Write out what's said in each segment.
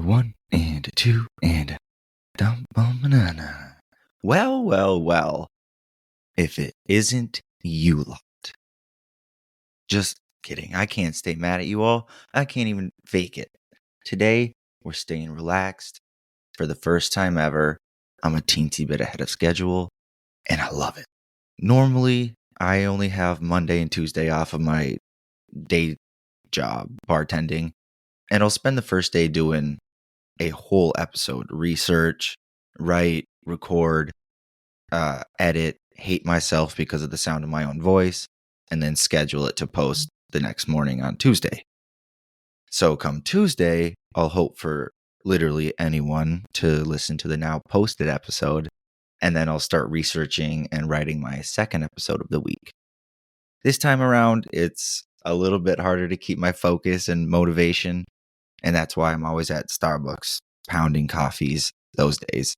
one and two and dum bum banana. Well, well, well. If it isn't you lot. Just kidding. I can't stay mad at you all. I can't even fake it. Today, we're staying relaxed. For the first time ever, I'm a teensy bit ahead of schedule, and I love it. Normally, I only have Monday and Tuesday off of my day job, bartending, and I'll spend the first day doing a whole episode, research, write, record, edit, hate myself because of the sound of my own voice, and then schedule it to post the next morning on Tuesday. So come Tuesday, I'll hope for literally anyone to listen to the now posted episode, and then I'll start researching and writing my second episode of the week. This time around, it's a little bit harder to keep my focus and motivation, and that's why I'm always at Starbucks pounding coffees those days.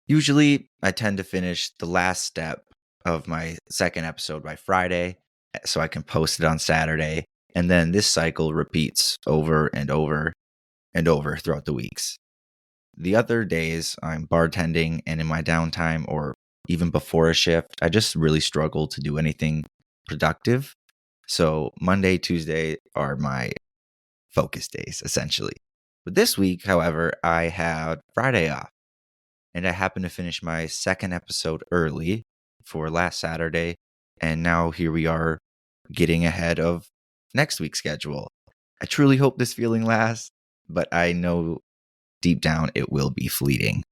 Usually, I tend to finish the last step of my second episode by Friday, so I can post it on Saturday, and then this cycle repeats over and over and over throughout the weeks. The other days, I'm bartending, and in my downtime or even before a shift, I just really struggle to do anything productive. So Monday, Tuesday are my focus days, essentially. But this week, however, I had Friday off, and I happened to finish my second episode early for last Saturday, and now here we are getting ahead of next week's schedule. I truly hope this feeling lasts, but I know deep down it will be fleeting.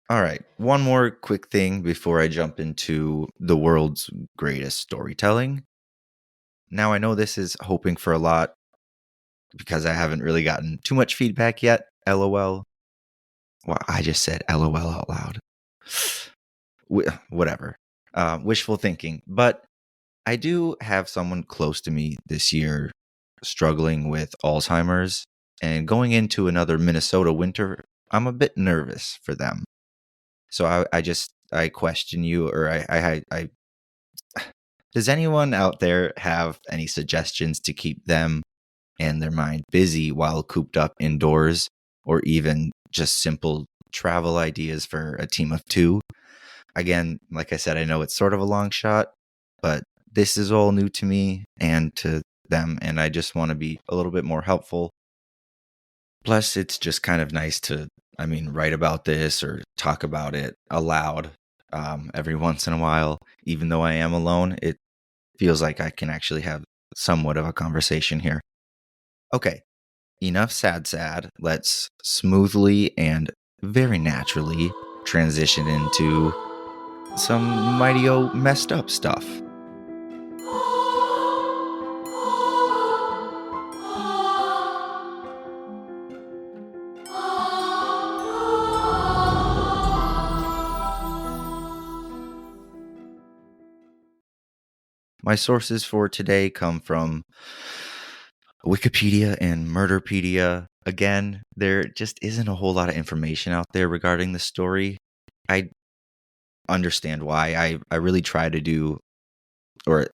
All right, one more quick thing before I jump into the world's greatest storytelling. Now, I know this is hoping for a lot because I haven't really gotten too much feedback yet, LOL. Well, I just said LOL out loud. Whatever. Wishful thinking. But I do have someone close to me this year struggling with Alzheimer's, and going into another Minnesota winter, I'm a bit nervous for them. So I question you, or I does anyone out there have any suggestions to keep them and their mind busy while cooped up indoors, or even just simple travel ideas for a team of two? Again, like I said, I know it's sort of a long shot, but this is all new to me and to them, and I just want to be a little bit more helpful. Plus, it's just kind of nice to, write about this or talk about it aloud every once in a while. Even though I am alone, it feels like I can actually have somewhat of a conversation here. Okay, enough sad. Let's smoothly and very naturally transition into some mighty messed up stuff. My sources for today come from Wikipedia and Murderpedia. Again, there just isn't a whole lot of information out there regarding the story. I understand why. I really try to do, or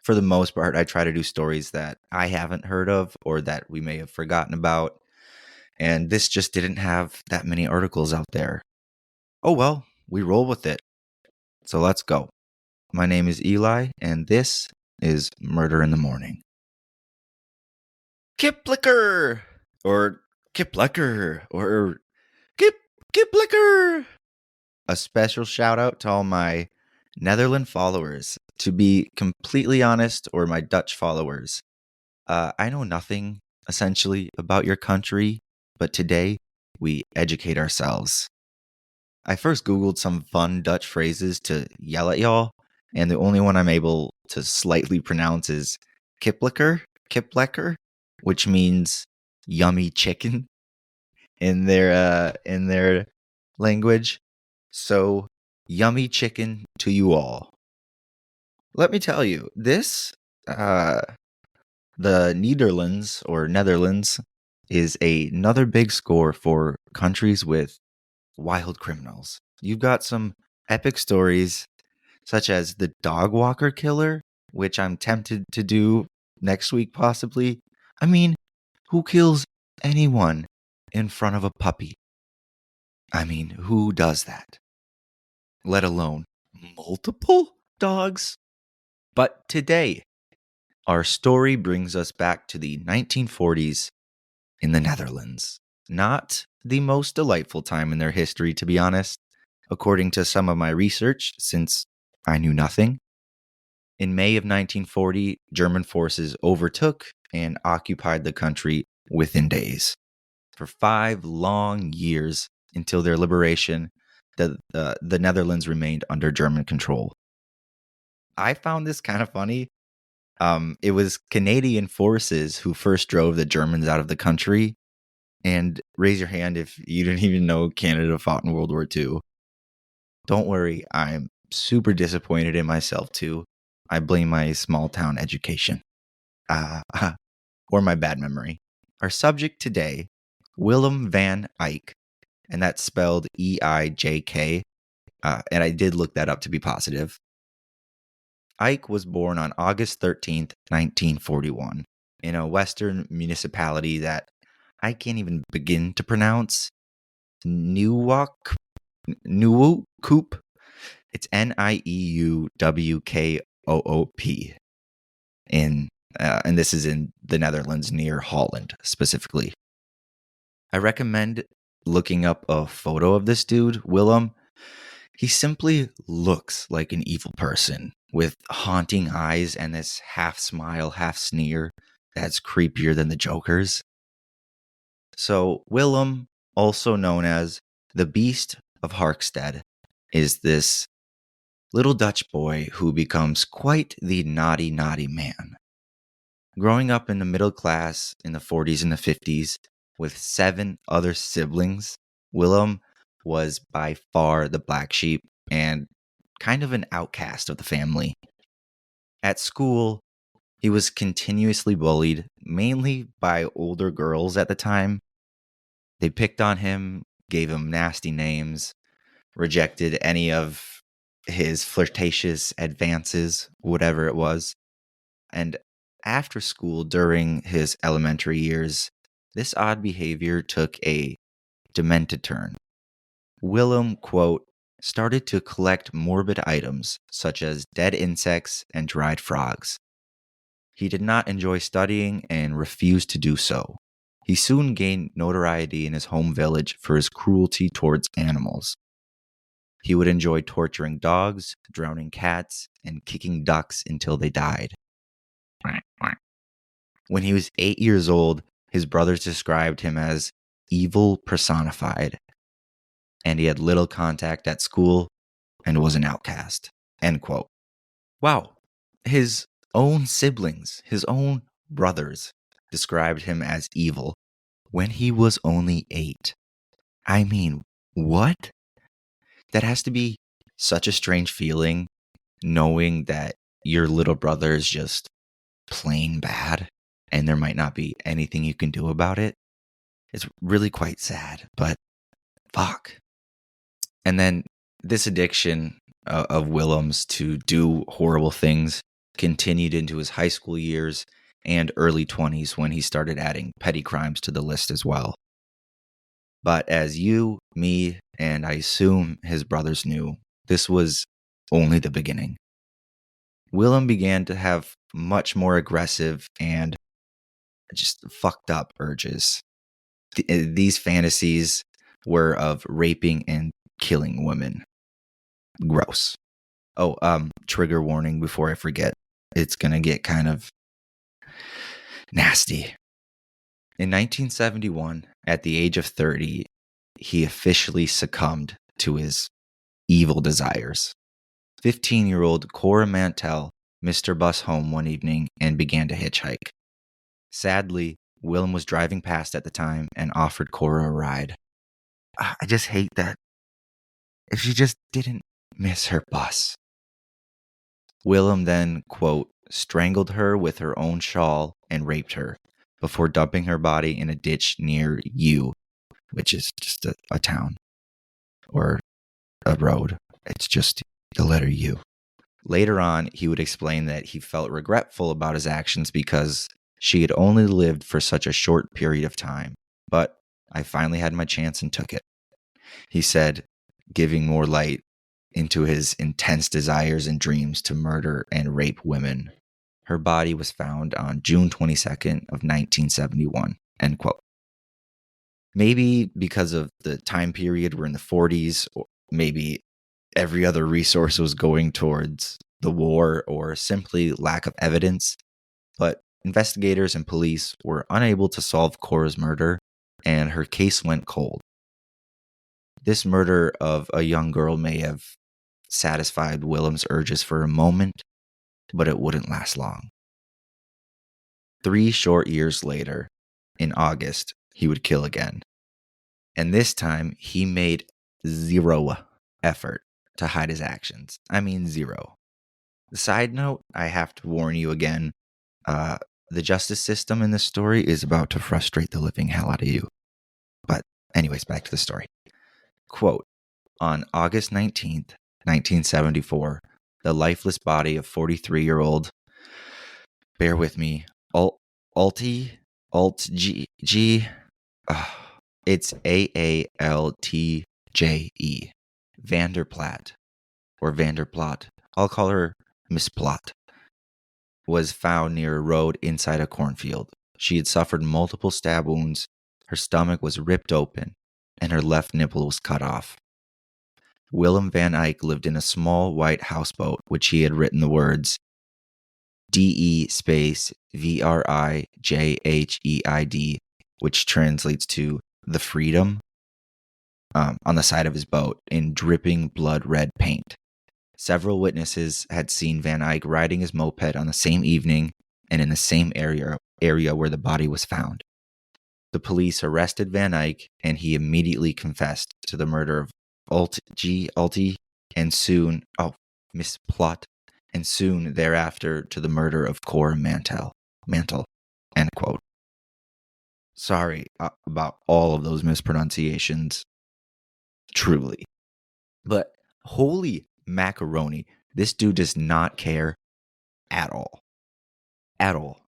for the most part, I try to do stories that I haven't heard of or that we may have forgotten about. And this just didn't have that many articles out there. Oh well, we roll with it. So let's go. My name is Eli, and this is Murder in the Morning. Kiplicker! Or Kiplecker! Or Kiplicker! A special shout out to all my Netherlands followers. To be completely honest, or my Dutch followers, I know nothing, essentially, about your country, but today we educate ourselves. I first Googled some fun Dutch phrases to yell at y'all, and the only one I'm able to slightly pronounce is Kiplecker, which means yummy chicken in their language. So, yummy chicken to you all. Let me tell you, this the Netherlands is another big score for countries with wild criminals. You've got some epic stories such as the dog walker killer, which I'm tempted to do next week possibly. I mean, who kills anyone in front of a puppy. I mean, who does that? Let alone multiple dogs? But today, our story brings us back to the 1940s in the Netherlands. Not the most delightful time in their history, to be honest, according to some of my research, since I knew nothing. In May of 1940, German forces overtook and occupied the country within days. For 5 long years until their liberation, the Netherlands remained under German control. I found this kind of funny. It was Canadian forces who first drove the Germans out of the country. And raise your hand if you didn't even know Canada fought in World War II. Don't worry, I'm super disappointed in myself too. I blame my small town education. Or my bad memory. Our subject today, Willem van Eyck, and that's spelled E-I-J-K, and I did look that up to be positive. Eyck was born on August 13th, 1941, in a western municipality that I can't even begin to pronounce. Nieuwkoop. It's Nieuwkoop. And this is in the Netherlands near Holland specifically. I recommend looking up a photo of this dude, Willem. He simply looks like an evil person with haunting eyes and this half smile, half sneer that's creepier than the Joker's. So Willem, also known as the Beast of Harkstede, is this little Dutch boy who becomes quite the naughty man. Growing up in the middle class in the 40s and the 50s with 7 other siblings, Willem was by far the black sheep and kind of an outcast of the family. At school, he was continuously bullied, mainly by older girls at the time. They picked on him, gave him nasty names, rejected any of his flirtatious advances, whatever it was. And after school, during his elementary years, this odd behavior took a demented turn. Willem, quote, started to collect morbid items such as dead insects and dried frogs. He did not enjoy studying and refused to do so. He soon gained notoriety in his home village for his cruelty towards animals. He would enjoy torturing dogs, drowning cats, and kicking ducks until they died. When he was 8 years old, his brothers described him as evil personified, and he had little contact at school and was an outcast. End quote. Wow. His own siblings, his own brothers, described him as evil when he was only 8. I mean, what? That has to be such a strange feeling, knowing that your little brother is just plain bad and there might not be anything you can do about it. It's really quite sad, but fuck. And then this addiction of Willem's to do horrible things continued into his high school years and early 20s when he started adding petty crimes to the list as well. But as you, me, and I assume his brothers knew, this was only the beginning. Willem began to have much more aggressive and just fucked up urges. These fantasies were of raping and killing women. Gross. Oh, trigger warning before I forget. It's going to get kind of nasty. In 1971, at the age of 30, he officially succumbed to his evil desires. 15-year-old Cora Mantell missed her bus home one evening and began to hitchhike. Sadly, Willem was driving past at the time and offered Cora a ride. I just hate that. If she just didn't miss her bus. Willem then, quote, strangled her with her own shawl and raped her before dumping her body in a ditch near U, which is just a town or a road. It's just the letter U. Later on, he would explain that he felt regretful about his actions because she had only lived for such a short period of time. But I finally had my chance and took it," he said, giving more light into his intense desires and dreams to murder and rape women. Her body was found on June 22nd of 1971, end quote. Maybe because of the time period, we're in the 40s, or maybe every other resource was going towards the war, or simply lack of evidence, but investigators and police were unable to solve Cora's murder, and her case went cold. This murder of a young girl may have satisfied Willem's urges for a moment, but it wouldn't last long. 3 short years later, in August, he would kill again. And this time, he made zero effort to hide his actions. I mean, zero. Side note, I have to warn you again, the justice system in this story is about to frustrate the living hell out of you. But anyways, back to the story. Quote, on August 19th, 1974, the lifeless body of 43-year-old, bear with me, Alt-G, it's Aaltje, Vanderplaat, I'll call her Miss Plot, was found near a road inside a cornfield. She had suffered multiple stab wounds, her stomach was ripped open, and her left nipple was cut off. Willem van Eyck lived in a small white houseboat, which he had written the words DE space VRIJHEID, which translates to the freedom, on the side of his boat in dripping blood red paint. Several witnesses had seen Van Eyck riding his moped on the same evening and in the same area where the body was found. The police arrested Van Eyck, and he immediately confessed to the murder of Alti, and soon, Miss Plot, and soon thereafter to the murder of Cora Mantel, end quote. Sorry about all of those mispronunciations, truly. But holy macaroni, this dude does not care at all. At all.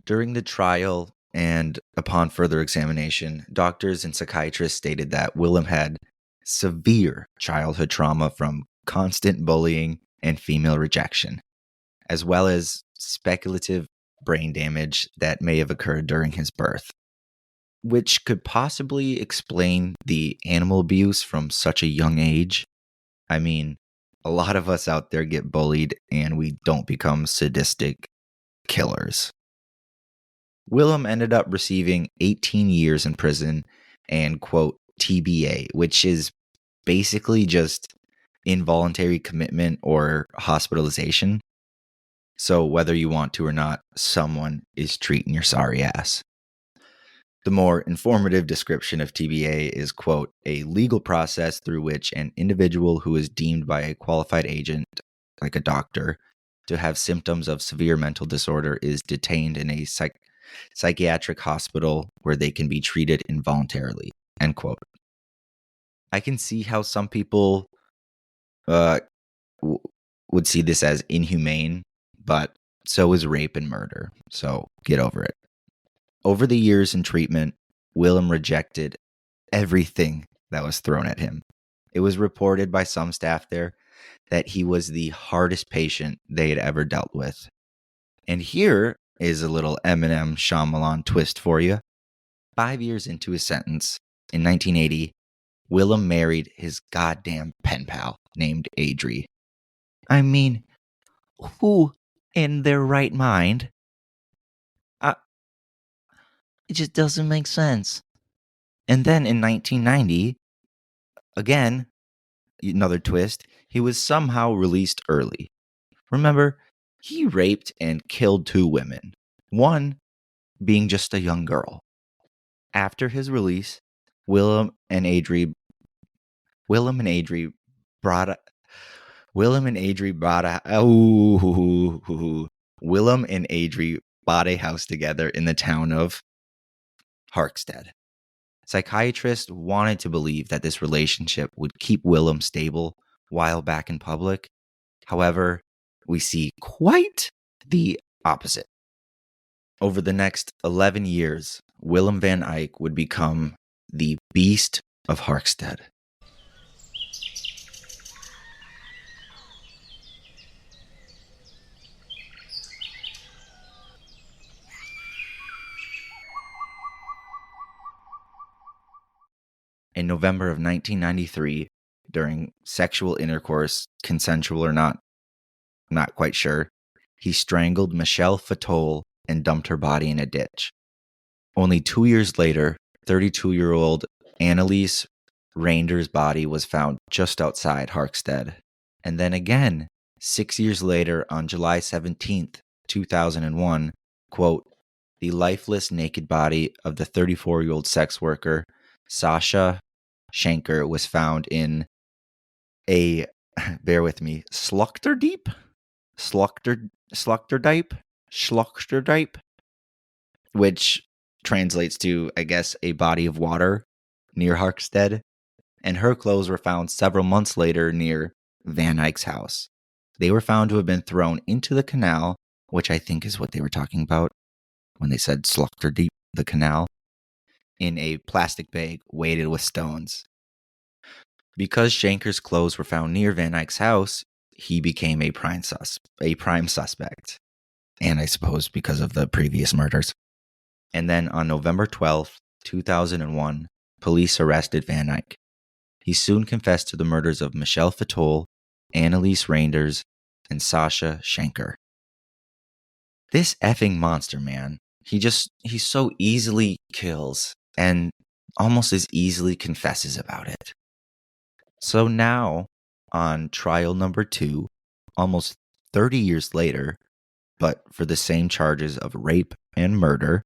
During the trial and upon further examination, doctors and psychiatrists stated that Willem had severe childhood trauma from constant bullying and female rejection, as well as speculative brain damage that may have occurred during his birth, which could possibly explain the animal abuse from such a young age. I mean, a lot of us out there get bullied and we don't become sadistic killers. Willem ended up receiving 18 years in prison and, quote, TBA, which is basically just involuntary commitment or hospitalization. So whether you want to or not, someone is treating your sorry ass. The more informative description of TBA is, quote, a legal process through which an individual who is deemed by a qualified agent, like a doctor, to have symptoms of severe mental disorder is detained in a psychiatric hospital where they can be treated involuntarily, end quote. I can see how some people would see this as inhumane, but so is rape and murder, so get over it. Over the years in treatment, Willem rejected everything that was thrown at him. It was reported by some staff there that he was the hardest patient they had ever dealt with. And here is a little Eminem Shyamalan twist for you. 5 years into his sentence, in 1980, Willem married his goddamn pen pal named Adri. I mean, who in their right mind? It just doesn't make sense. And then in 1990, again, another twist, he was somehow released early. Remember, he raped and killed 2 women, one being just a young girl. After his release, Willem and Adri bought a house together in the town of Harkstede. Psychiatrists wanted to believe that this relationship would keep Willem stable while back in public. However, we see quite the opposite. Over the next 11 years, Willem van Eyck would become the Beast of Harkstede. In November of 1993, during sexual intercourse, consensual or not, I'm not quite sure, he strangled Michelle Fatole and dumped her body in a ditch. Only 2 years later, 32-year-old Annelies Reinder's body was found just outside Harkstede. And then again, 6 years later, on July 17th, 2001, quote, the lifeless naked body of the 34-year-old sex worker, Sasha Schenker, was found in a, bear with me, Slachterdiep, which translates to, I guess, a body of water near Harkstede. And her clothes were found several months later near Van Eyck's house. They were found to have been thrown into the canal, which I think is what they were talking about when they said Slachterdiep, the canal, in a plastic bag weighted with stones. Because Schenker's clothes were found near Van Eyck's house, he became a prime suspect. And I suppose because of the previous murders. And then on November 12th, 2001, police arrested Van Eyck. He soon confessed to the murders of Michelle Fatole, Annelies Reinders, and Sasha Schenker. This effing monster, man. He so easily kills and almost as easily confesses about it. So now, on trial number 2, almost 30 years later, but for the same charges of rape and murder,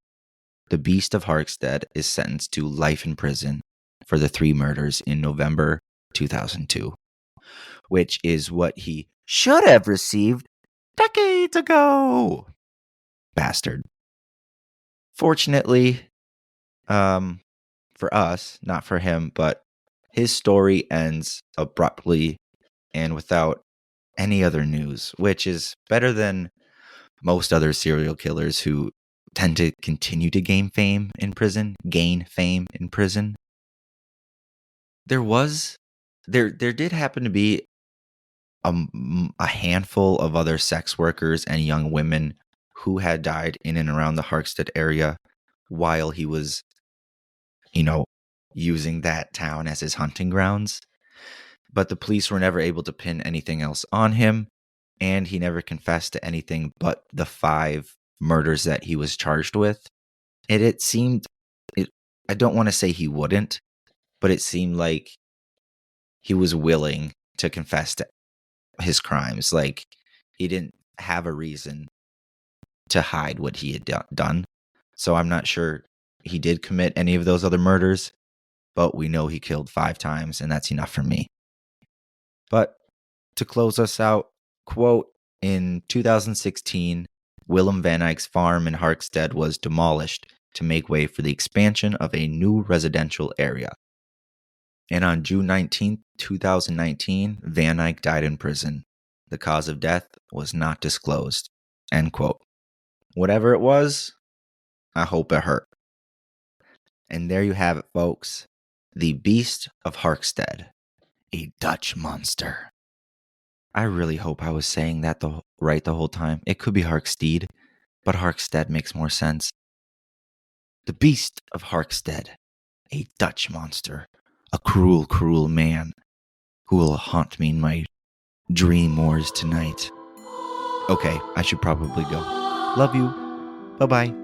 the Beast of Harkstede is sentenced to life in prison for the 3 murders in November 2002, which is what he should have received decades ago. Bastard. Fortunately, for us, not for him, but his story ends abruptly and without any other news, which is better than most other serial killers who tend to continue to gain fame in prison. There did happen to be a handful of other sex workers and young women who had died in and around the Harkstede area while he was, using that town as his hunting grounds. But the police were never able to pin anything else on him, and he never confessed to anything but the 5 murders that he was charged with. And it seemed, I don't want to say he wouldn't, but it seemed like he was willing to confess to his crimes. Like, he didn't have a reason to hide what he had done. So I'm not sure he did commit any of those other murders, but we know he killed 5 times, and that's enough for me. But to close us out, quote, in 2016, Willem van Eyck's farm in Harkstede was demolished to make way for the expansion of a new residential area. And on June 19, 2019, Van Eyck died in prison. The cause of death was not disclosed. End quote. Whatever it was, I hope it hurt. And there you have it, folks. The Beast of Harkstede, a Dutch monster. I really hope I was saying that right the whole time. It could be Harkstede, but Harkstede makes more sense. The Beast of Harkstede, a Dutch monster, a cruel, cruel man who will haunt me in my dream wars tonight. Okay, I should probably go. Love you. Bye-bye.